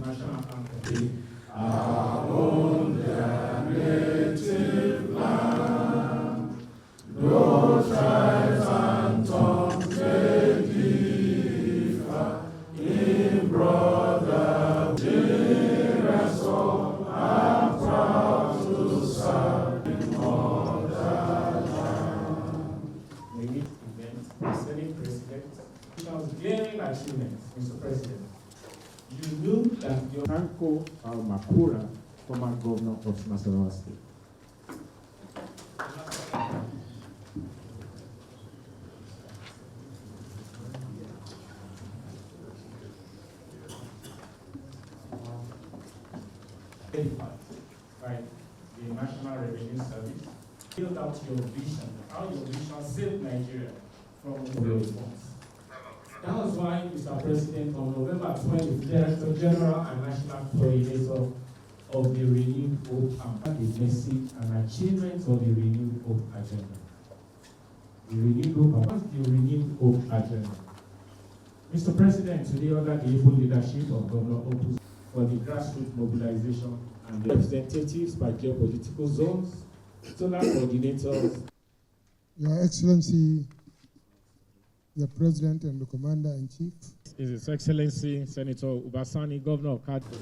the national anthem. Our own native land, no tribes and tongues may differ in brotherhood. Children all are proud to serve in motherland. We need events, Senate President, glaring achievements, Mr. President. You knew that your Franco Makura, former governor of Nasarawa State. Right, the National Revenue Service, build out your vision, how your vision saved Nigeria from oil reforms. That was why, Mr. President, on November 20th, Director General and National Coordinator of the Renewed Hope and the message and achievements of the Renewed Hope Agenda. The Renewed Hope, what's the Renewed Hope Agenda? Mr. President, today under the able leadership of Governor Opus for the grassroots mobilization and the representatives by geopolitical zones, zonal coordinators. Your Excellency, the President and the Commander-in-Chief. His Excellency Senator Ubasani, Governor of Kaduna.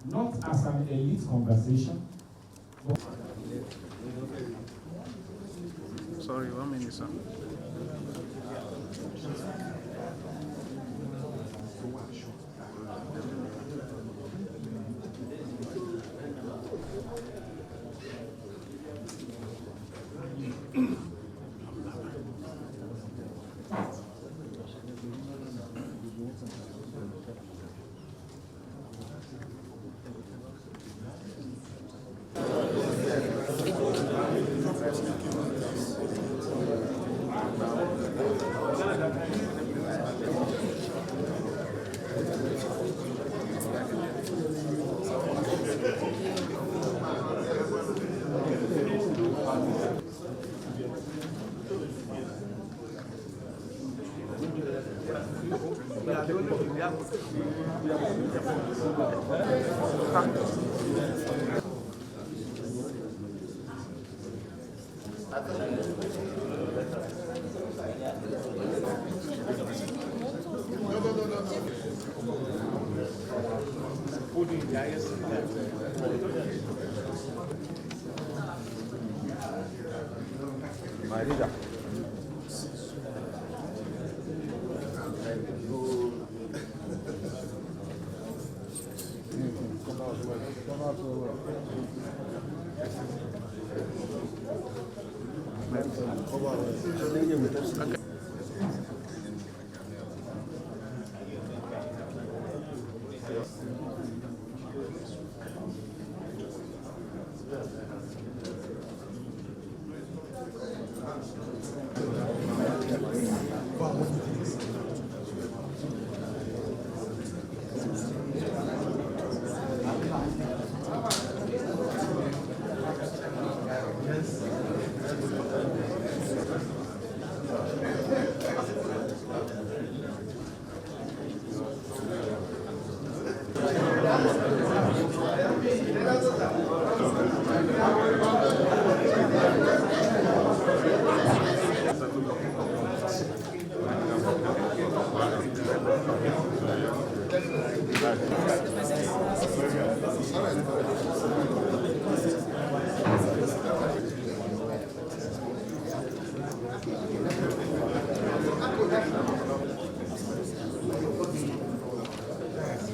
Not as an elite conversation. Sorry, 1 minute, sir.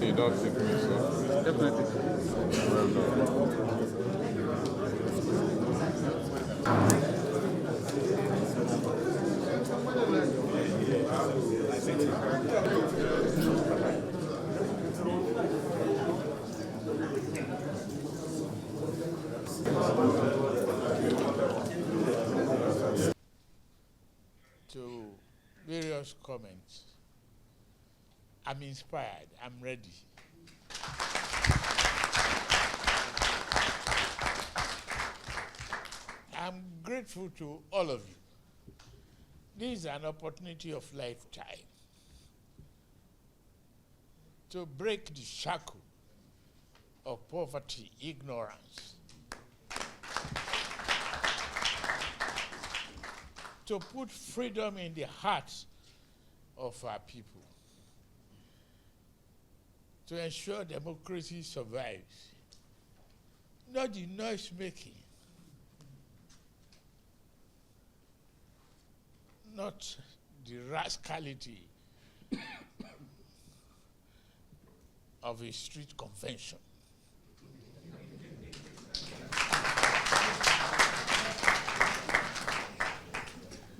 You don't think so? Definitely. Well done. To various comments. I'm inspired. I'm ready. I'm grateful to all of you. This is an opportunity of lifetime to break the shackle of poverty, ignorance, to put freedom in the hearts of our people, to ensure democracy survives, not the noise making, not the rascality of a street convention.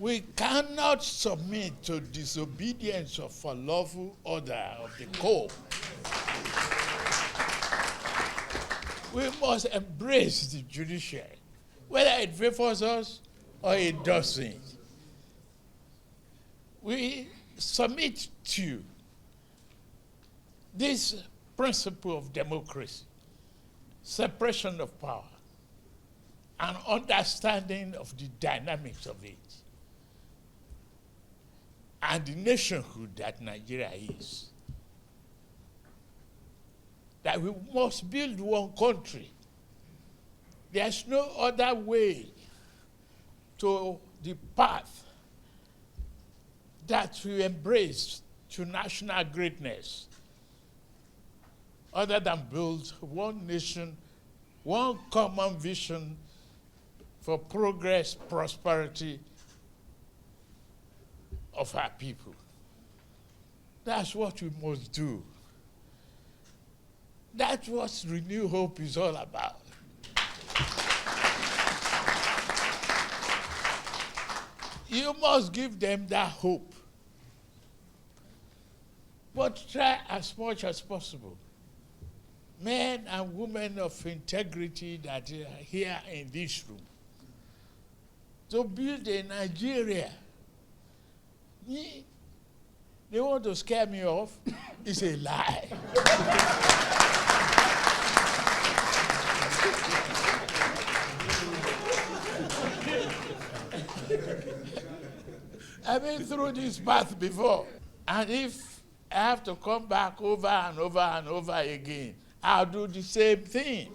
We cannot submit to disobedience of a lawful order of the court. We must embrace the judiciary, whether it favors us or it doesn't. We submit to this principle of democracy, separation of power, and understanding of the dynamics of it, and the nationhood that Nigeria is. That we must build one country. There's no other way to the path that we embrace to national greatness other than build one nation, one common vision for progress, prosperity of our people. That's what we must do. That's what Renew Hope is all about. You must give them that hope. But try as much as possible. Men and women of integrity that are here in this room, to build a Nigeria. They want to scare me off. It's a lie. I've been through this path before. And if I have to come back over and over and over again, I'll do the same thing.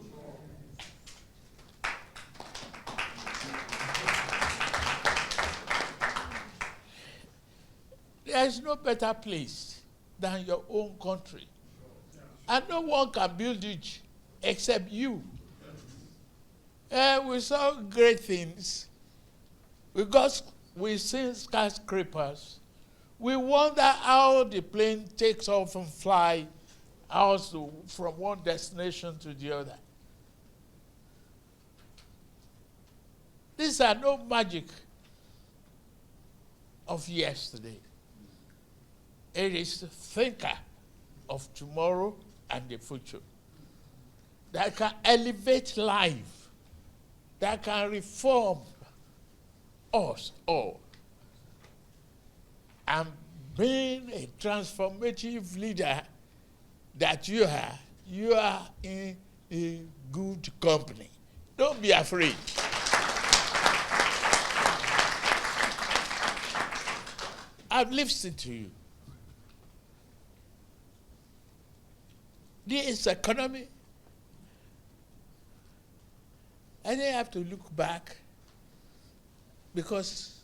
There's no better place than your own country. And no one can build it except you. We saw great things. We see skyscrapers. We wonder how the plane takes off and fly out from one destination to the other. These are no magic of yesterday. It is the thinker of tomorrow and the future that can elevate life, that can reform us all. And being a transformative leader that you are in a good company. Don't be afraid. I've listened to you. This economy, I didn't have to look back, because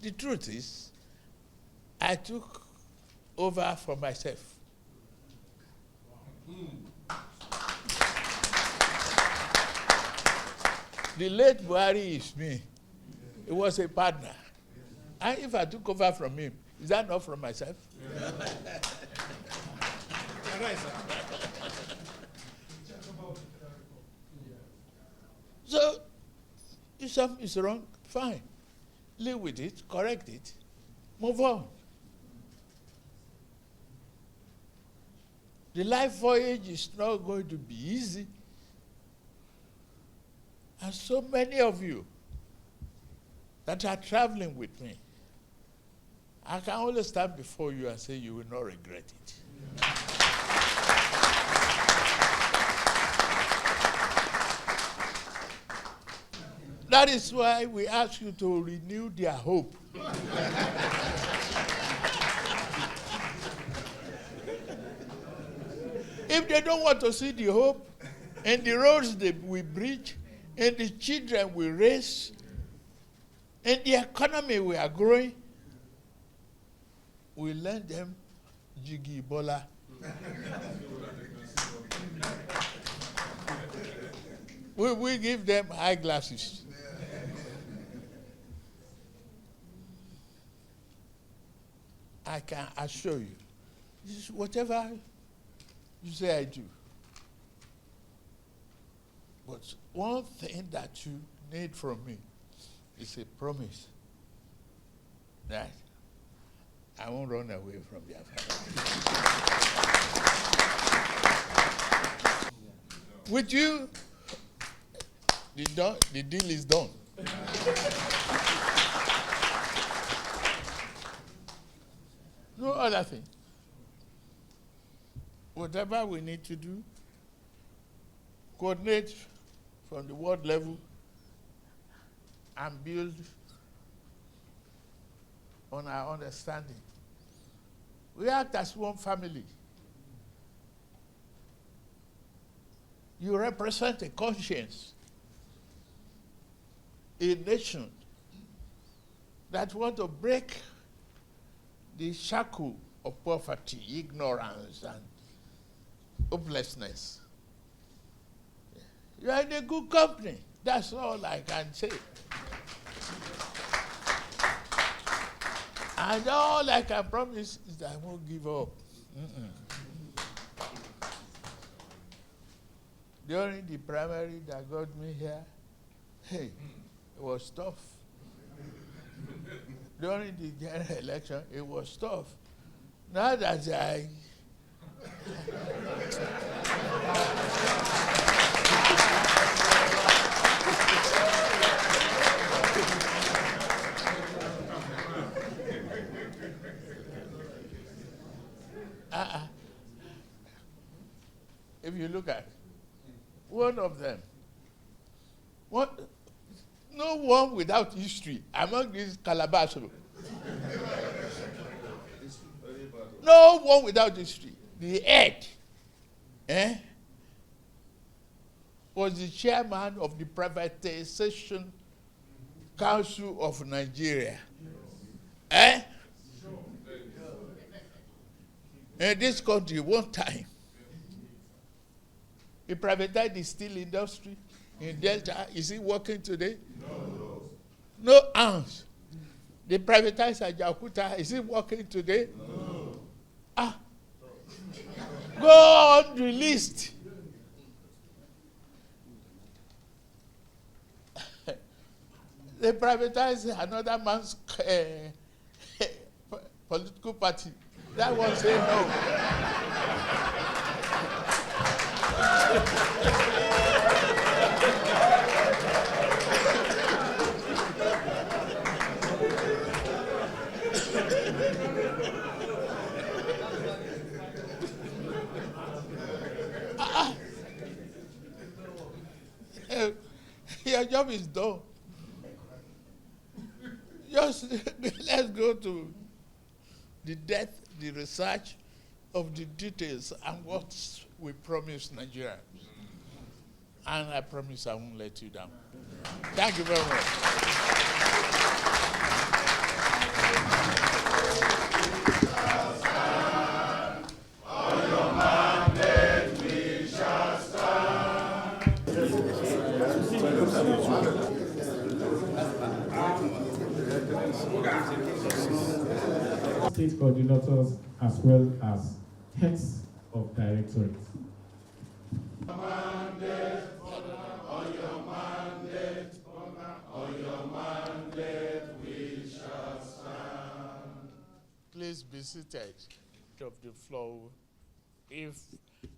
the truth is, I took over for myself. The late Buhari is me. He was a partner. And if I took over from him, is that not from myself? So, if something is wrong, fine. Live with it, correct it, move on. The life voyage is not going to be easy. And so many of you that are traveling with me, I can only stand before you and say you will not regret it. That is why we ask you to renew their hope. If they don't want to see the hope and the roads that we bridge and the children we raise and the economy we are growing, we lend them Jiggy Bola. We give them eyeglasses. I can assure you, this is whatever you say I do. But one thing that you need from me is a promise that I won't run away from your family. With you, the deal is done. No other thing. Whatever we need to do, coordinate from the world level and build on our understanding. We act as one family. You represent a conscience, a nation that want to break the shackle of poverty, ignorance, and hopelessness. You are in a good company. That's all I can say. And all I can promise is that I won't give up. During the primary that got me here, hey, it was tough. During the general election, it was tough. Now that if you look at one of them, no one without history among these calabash. No one without history. The head was the chairman of the Privatization Council of Nigeria. In this country, one time, he privatized the steel industry in Delta. Is he working today? No ounce. They privatized Ajaokuta. Is he working today? No. Go on the list. They privatized another man's political party. That one say no. Your job is done. Just let's go to the depth, the research of the details and what we promised Nigerians. And I promise I won't let you down. Thank you very much. State coordinators as well as heads of directorates. Please be seated of the floor if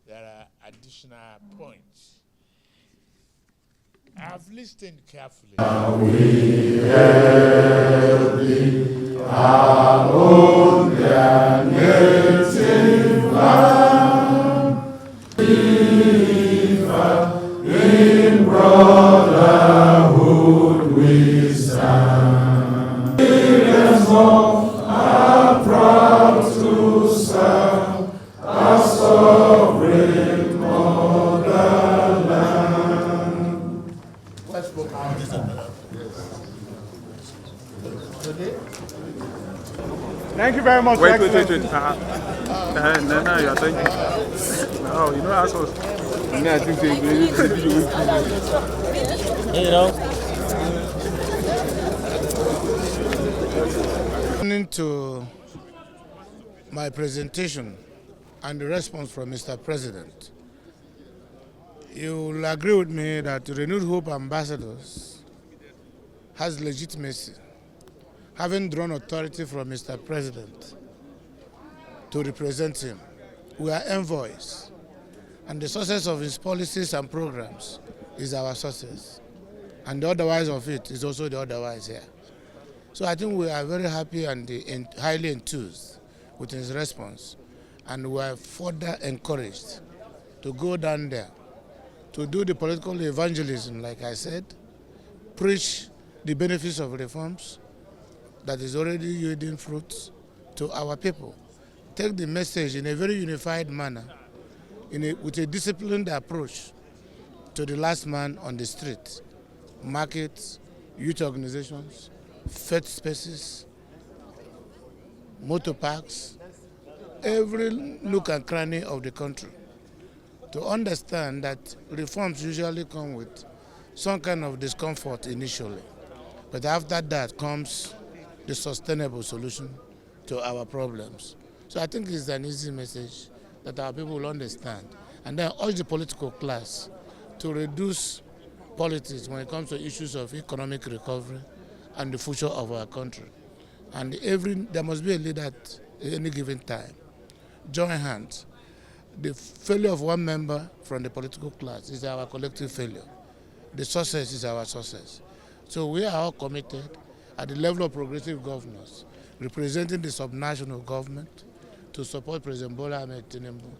there are additional points. I've listened carefully. We hail thee, our own dear native land, in brotherhood. we stand. Millions more are proud to serve our sovereign motherland. Thank you very much. Wait. No, you're thinking. No, you know that's what. I think Listening to my presentation and the response from Mr. President, you will agree with me that Renewed Hope Ambassadors has legitimacy, having drawn authority from Mr. President to represent him. We are envoys, and the success of his policies and programs is our success, and the otherwise of it is also the otherwise here. So I think we are very happy and highly enthused with his response, and we are further encouraged to go down there, to do the political evangelism, like I said, preach the benefits of reforms that is already yielding fruits to our people. Take the message in a very unified manner, with a disciplined approach to the last man on the street, markets, youth organizations, faith spaces, motor parks, every nook and cranny of the country, to understand that reforms usually come with some kind of discomfort initially, but after that comes the sustainable solution to our problems. So I think it's an easy message that our people will understand, and then urge the political class to reduce politics when it comes to issues of economic recovery and the future of our country. And there must be a leader at any given time. Join hands. The failure of one member from the political class is our collective failure. The success is our success. So we are all committed at the level of progressive governors, representing the subnational government, to support President Bola Ahmed Tinubu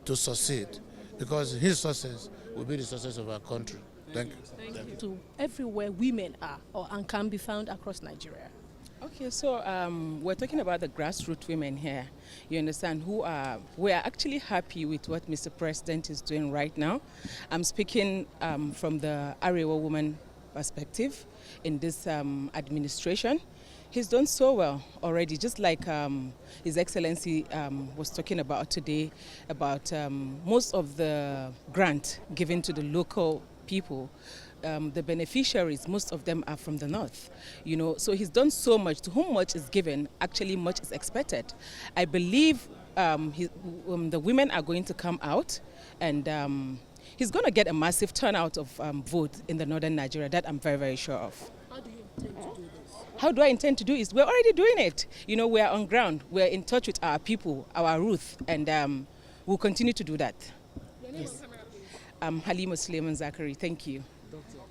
to succeed, because his success will be the success of our country. Thank you. Thank you. To everywhere women are and can be found across Nigeria. Okay, so we're talking about the grassroots women here, you understand, we are actually happy with what Mr. President is doing right now. I'm speaking from the Arewa woman perspective in this administration. He's done so well already, just like His Excellency was talking about today, about most of the grant given to the local people. The beneficiaries, most of them are from the north, you know, so he's done so much. To whom much is given, actually much is expected. I believe the women are going to come out, and he's going to get a massive turnout of vote in the northern Nigeria. That I'm very, very sure of. How do you intend to do this? How do I intend to do it? We're already doing it. You know, we're on ground. We're in touch with our people, our Ruth, and we'll continue to do that. Your name yes. I'm Halima Suleiman Zachary. Thank you.